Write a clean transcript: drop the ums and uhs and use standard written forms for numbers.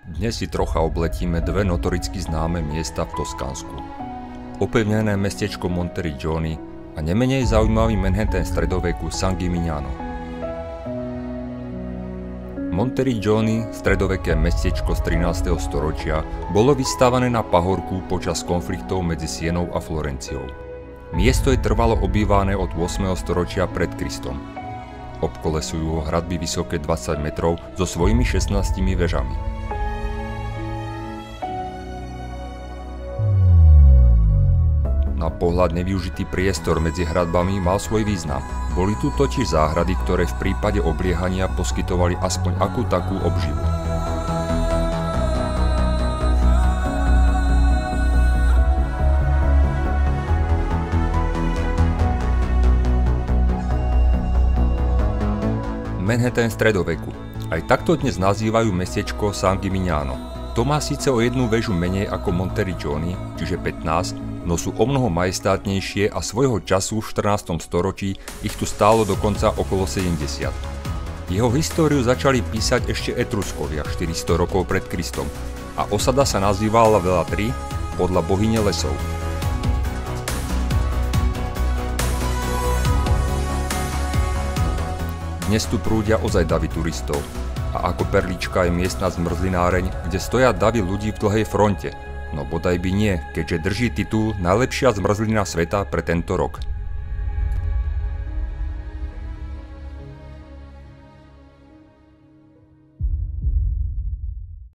Dnes si trocha obletíme dve notoricky známe miesta v Toskánsku. Opevnené mestečko Monteriggioni a nemenej zaujímavý Manhattan stredoveku San Gimignano. Monteriggioni, stredoveké mestečko z 13. storočia, bolo vystavané na pahorku počas konfliktov medzi Sienou a Florenciou. Miesto je trvalo obývané od 8. storočia pred Kristom. Obkolesujú ho hradby vysoké 20 metrov so svojimi 16 vežami. Na pohľad nevyužitý priestor medzi hradbami mal svoj význam. Boli tu totiž záhrady, ktoré v prípade obliehania poskytovali aspoň akú takú obživu. Manhattan stredoveku. Aj takto dnes nazývajú mestečko San Gimignano. To má síce o jednu väžu menej ako Monteriggioni, čiže 15, no sú omnoho majestátnejšie a svojho času v 14. storočí ich tu stálo dokonca okolo 70. Jeho históriu začali písať ešte Etruskovia 400 rokov pred Kristom a osada sa nazývala Vela 3 podľa bohyne lesov. Dnes tu prúdia ozaj davy turistov a ako perlička je miestna zmrzlináreň, kde stoja davy ľudí v dlhej fronte. No bodaj by nie, keďže drží titul Najlepšia zmrzlina sveta pre tento rok.